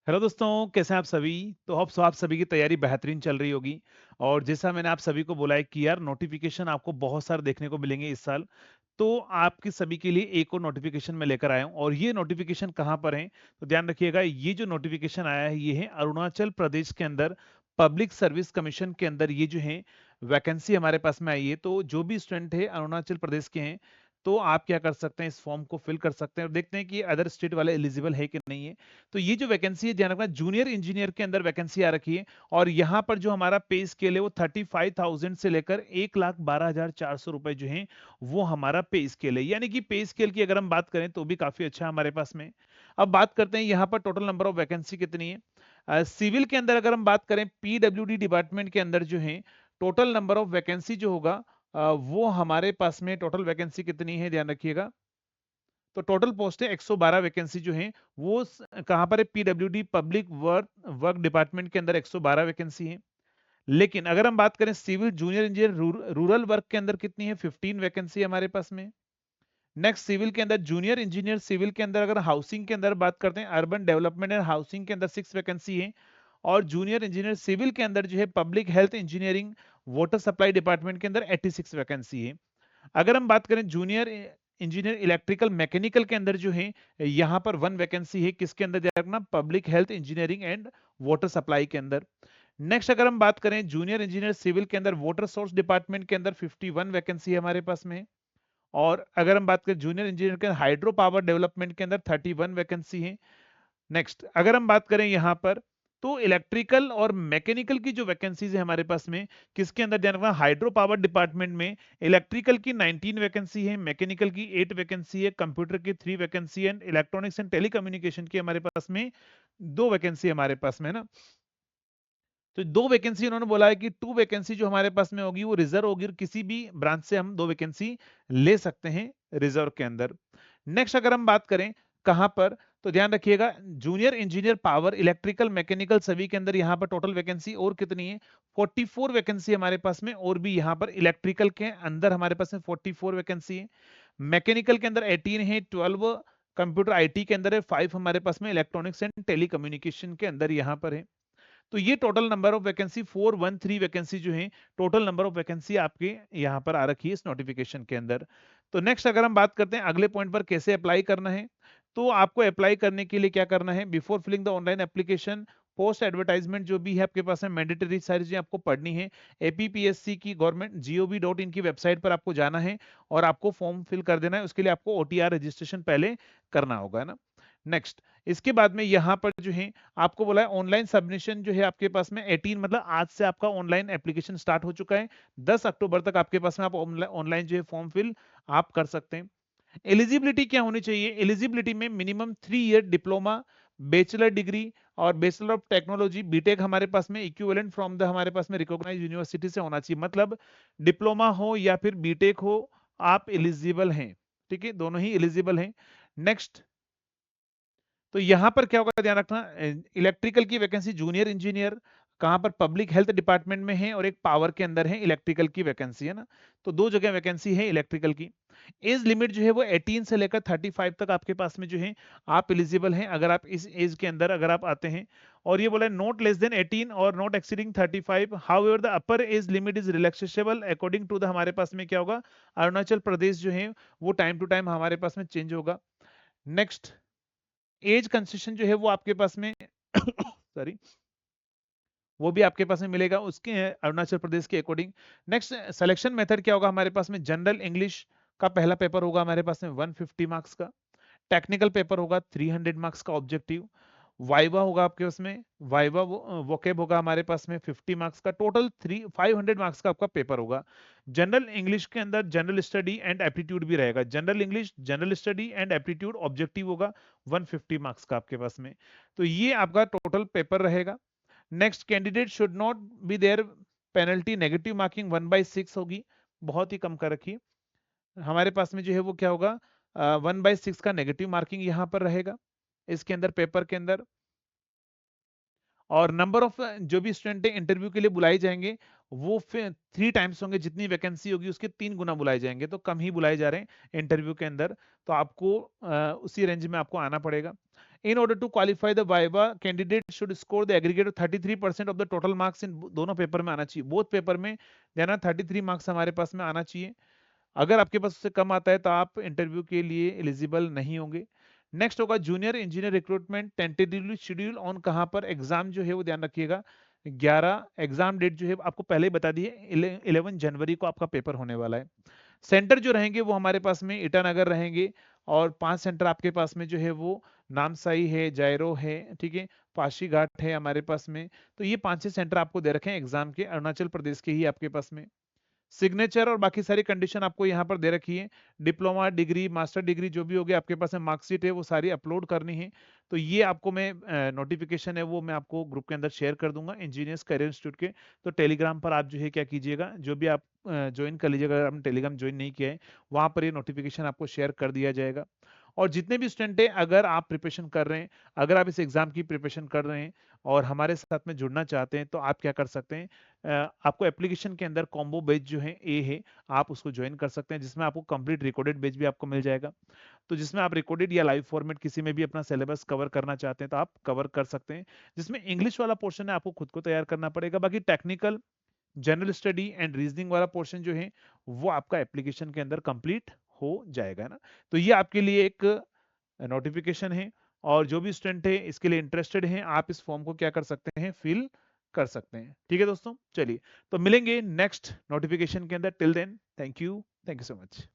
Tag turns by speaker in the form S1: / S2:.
S1: Hello दोस्तों, कैसे हैं आप सभी? तो होप सो आप सभी की तैयारी बेहतरीन चल रही होगी। और जैसा मैंने आप सभी को बोला है कि यार नोटिफिकेशन आपको बहुत सारे देखने को मिलेंगे इस साल। तो आपकी सभी के लिए एक और नोटिफिकेशन मैं लेकर आया हूँ और ये नोटिफिकेशन कहाँ पर है? तो ध्यान रखिएगा, ये जो नोटिफिकेशन आया है ये है अरुणाचल प्रदेश के अंदर पब्लिक सर्विस कमीशन के अंदर ये जो है वैकेंसी हमारे पास में आई है। तो जो भी स्टूडेंट है अरुणाचल प्रदेश के हैं तो आप क्या कर सकते हैं, इस फॉर्म को फिल कर सकते हैं और देखते हैं कि अदर स्टेट वाले एलिजिबल है कि नहीं है। तो ये जो वैकेंसी है ध्यान रखना, जूनियर इंजीनियर के अंदर वैकेंसी आ रखी है और यहाँ पर जो हमारा पे स्केल है वो 35,000 से लेकर 1,12,400 रुपए जो है वो हमारा पे स्केल है। यानी कि पे स्केल की अगर हम बात करें तो भी काफी अच्छा हमारे पास में। अब बात करते हैं यहाँ पर टोटल नंबर ऑफ वैकेंसी कितनी है। सिविल के अंदर अगर हम बात करें पीडब्ल्यूडी डिपार्टमेंट के अंदर जो है टोटल नंबर ऑफ वैकेंसी जो होगा वो हमारे पास में टोटल वैकेंसी कितनी है ध्यान रखिएगा। तो टोटल पोस्ट है 112 वैकेंसी जो है वो कहां पर है, PWD public work work department के अंदर 112 वैकेंसी है। लेकिन अगर हम बात करें civil junior engineer rural work के अंदर कितनी है, 15 वैकेंसी है हमारे पास में। नेक्स्ट सिविल के अंदर जूनियर इंजीनियर सिविल के अंदर अगर हाउसिंग के अंदर बात करते हैं अर्बन डेवलपमेंट एंड हाउसिंग के अंदर 6 वैकेंसी है। और जूनियर इंजीनियर सिविल के अंदर जो है public health engineering water supply department के अंदर 86 वैकेंसी है। अगर हम बात करें जूनियर इंजीनियर इलेक्ट्रिकल मैकेनिकल के अंदर जो है यहाँ पर 1 वैकेंसी है, किसके अंदर ध्यान रखना, public health engineering and water supply के अंदर। नेक्स्ट अगर हम बात करें जूनियर इंजीनियर सिविल के अंदर वाटर सोर्स डिपार्टमेंट के अंदर 51 वैकेंसी है हमारे पास में। और अगर हम बात करें जूनियर इंजीनियर के हाइड्रो पावर डेवलपमेंट के अंदर 31 वैकेंसी है। नेक्स्ट अगर हम बात करें यहाँ पर तो इलेक्ट्रिकल और मैकेनिकल की जो वैकेंसीज है हमारे पास में, किसके अंदर ध्यान रखना, हाइड्रो पावर डिपार्टमेंट में इलेक्ट्रिकल की 19 वैकेंसी है, मैकेनिकल की 8 वैकेंसी है, कंप्यूटर की 3 वैकेंसी है, इलेक्ट्रॉनिक्स एंड टेलीकम्युनिकेशन की हमारे पास में 2 वैकेंसी हमारे पास में है ना। तो 2 वैकेंसी उन्होंने बोला है कि 2 वैकेंसी जो हमारे पास में होगी वो रिजर्व होगी और किसी भी ब्रांच से हम 2 वैकेंसी ले सकते हैं रिजर्व के अंदर। नेक्स्ट अगर हम बात करें कहां पर, तो ध्यान रखिएगा junior engineer power electrical mechanical सभी के अंदर यहाँ पर टोटल वैकेंसी और कितनी है, 44 वैकेंसी हमारे पास में। और भी यहाँ पर इलेक्ट्रिकल के अंदर हमारे पास में 44 वैकेंसी है, मैकेनिकल के अंदर 18 है, 12 कंप्यूटर आईटी के अंदर है, 5 हमारे पास में इलेक्ट्रॉनिक्स एंड टेलीकम्युनिकेशन के अंदर यहाँ पर है। तो ये total number of vacancy 413 vacancy जो है टोटल नंबर ऑफ वैकेंसी आपके यहाँ पर आ रखी है इस नोटिफिकेशन के अंदर। तो नेक्स्ट अगर हम बात करते हैं अगले पॉइंट पर कैसे अप्लाई करना है, तो आपको अप्लाई करने के लिए क्या करना है, before filling the online application post advertisement जो भी है आपके पास में मैंडेटरी सारी चीजें आपको पढ़नी है। एपीपीएससी की government.gov.in की वेबसाइट पर आपको जाना है और आपको फॉर्म फिल कर देना है। उसके लिए आपको ओटीआर रजिस्ट्रेशन पहले करना होगा, है ना। नेक्स्ट इसके बाद में यहाँ पर जो है आपको बोला है ऑनलाइन सबमिशन जो है आपके पास में 18 मतलब आज से आपका ऑनलाइन एप्लीकेशन स्टार्ट हो चुका है। 10 अक्टूबर तक आपके पास में आप ऑनलाइन जो है फॉर्म फिल आप कर सकते हैं। एलिजिबिलिटी क्या होनी चाहिए, एलिजिबिलिटी में minimum 3 year diploma, bachelor degree और बैचलर ऑफ टेक्नोलॉजी बीटेक हमारे पास में इक्विवेलेंट फ्रॉम द हमारे पास में रिकॉग्नाइज्ड यूनिवर्सिटी से होना चाहिए। मतलब डिप्लोमा हो या फिर बीटेक हो, आप एलिजिबल हैं। ठीक है, दोनों ही एलिजिबल हैं। नेक्स्ट तो यहां पर क्या होगा ध्यान रखना, इलेक्ट्रिकल की वैकेंसी जूनियर इंजीनियर कहां पर, पब्लिक हेल्थ डिपार्टमेंट में है और एक पावर के अंदर है इलेक्ट्रिकल की वैकेंसी, है ना। तो 2 जगह वैकेंसी है इलेक्ट्रिकल की। एज लिमिट जो है वो 18 से लेकर 35 तक आपके पास में जो है आप एलिजिबल हैं अगर आप इस एज के अंदर अगर आप आते हैं। और ये बोला है नॉट लेस देन 18 और not exceeding 35, however the upper age limit is relaxable according to the हमारे पास में क्या होगा, अरुणाचल प्रदेश जो है वो टाइम टू टाइम हमारे पास में चेंज होगा। नेक्स्ट एज कंसेशन जो है वो आपके पास में सॉरी वो भी आपके पास में मिलेगा उसके अरुणाचल प्रदेश के अकॉर्डिंग। नेक्स्ट सिलेक्शन मेथड क्या होगा हमारे पास में, जनरल इंग्लिश का पहला पेपर होगा हमारे पास में 150 मार्क्स का, टेक्निकल पेपर होगा 300 मार्क्स का ऑब्जेक्टिव, वाइवा होगा आपके उसमें, वाइवा वोकेब होगा हमारे पास में 50 मार्क्स का, टोटल 500 मार्क्स का आपका पेपर होगा। जनरल इंग्लिश के अंदर जनरल स्टडी एंड एप्टीट्यूड भी रहेगा, general English general study and aptitude objective होगा 150 मार्क्स का आपके पास में। तो ये आपका टोटल पेपर रहेगा। Next candidate should not be there penalty negative marking 1/6 होगी, बहुत ही कम कर रखिए। हमारे पास में जो है वो क्या होगा, 1/6 का नेगेटिव मार्किंग यहाँ पर रहेगा इसके अंदर पेपर के अंदर। और नंबर ऑफ जो भी स्टूडेंट इंटरव्यू के लिए बुलाए जाएंगे वो 3 टाइम्स होंगे, जितनी वैकेंसी होगी उसके 3 गुना बुलाए जाएंगे, तो कम ही बुलाए जा रहे हैं इंटरव्यू के अंदर। तो आपको उसी रेंज में आपको आना पड़ेगा। In order to qualify the viva candidate should score the aggregate 33% of the total marks in दोनों पेपर में आना चाहिए, बोथ पेपर में देना 33 मार्क्स हमारे पास में आना चाहिए। अगर आपके पास उससे कम आता है तो आप इंटरव्यू के लिए एलिजिबल नहीं होंगे। नेक्स्ट होगा junior engineer recruitment tentatively schedule on, कहां पर एग्जाम जो है वो ध्यान रखिएगा 11 एग्जाम डेट जो है आपको पहले ही बता दी है, 11 जनवरी को आपका पेपर होने वाला है। सेंटर जो रहेंगे वो हमारे पास में ईटानगर रहेंगे, और 5 सेंटर आपके पास में जो है वो नामसाई है, जायरो है, ठीक है, पाशीघाट है हमारे पास में। तो ये 5-6 सेंटर आपको दे रखे हैं एग्जाम के, अरुणाचल प्रदेश के ही आपके पास में। सिग्नेचर और बाकी सारी कंडीशन आपको यहाँ पर दे रखी है। डिप्लोमा डिग्री, मास्टर डिग्री जो भी होगी आपके पास में, मार्कशीट है वो सारी अपलोड करनी है। तो ये आपको मैं नोटिफिकेशन है वो मैं आपको ग्रुप के अंदर शेयर कर दूंगा इंजीनियर्स करियर इंस्टीट्यूट के। तो टेलीग्राम पर आप जो है क्या कीजिएगा, जो भी आप ज्वाइन कर लीजिएगा, अगर आपने टेलीग्राम ज्वाइन नहीं किया है वहां पर ये नोटिफिकेशन आपको शेयर कर दिया जाएगा। और जितने भी स्टूडेंट है, अगर आप प्रिपरेशन कर रहे हैं, अगर आप इस एग्जाम की प्रिपरेशन कर रहे हैं और हमारे साथ में जुड़ना चाहते हैं, तो आप क्या कर सकते हैं, आपको एप्लीकेशन के अंदर कॉम्बो बैच जो है ए है, आप उसको ज्वाइन कर सकते हैं, जिसमें आपको कंप्लीट रिकॉर्डेड बैच भी आपको मिल जाएगा। तो जिसमें आप रिकॉर्डेड या लाइव फॉर्मेट किसी में भी अपना सिलेबस कवर करना चाहते हैं तो आप कवर कर सकते हैं। जिसमें इंग्लिश वाला पोर्शन है आपको खुद को तैयार करना पड़ेगा, बाकी technical, general study and reasoning वाला पोर्शन जो है वो आपका एप्लीकेशन के अंदर कंप्लीट हो जाएगा, है ना। तो ये आपके लिए एक नोटिफिकेशन है, और जो भी स्टूडेंट है इसके लिए इंटरेस्टेड हैं, आप इस फॉर्म को क्या कर सकते हैं, फिल कर सकते हैं। ठीक है दोस्तों, चलिए तो मिलेंगे नेक्स्ट नोटिफिकेशन के अंदर। Till then thank you so much.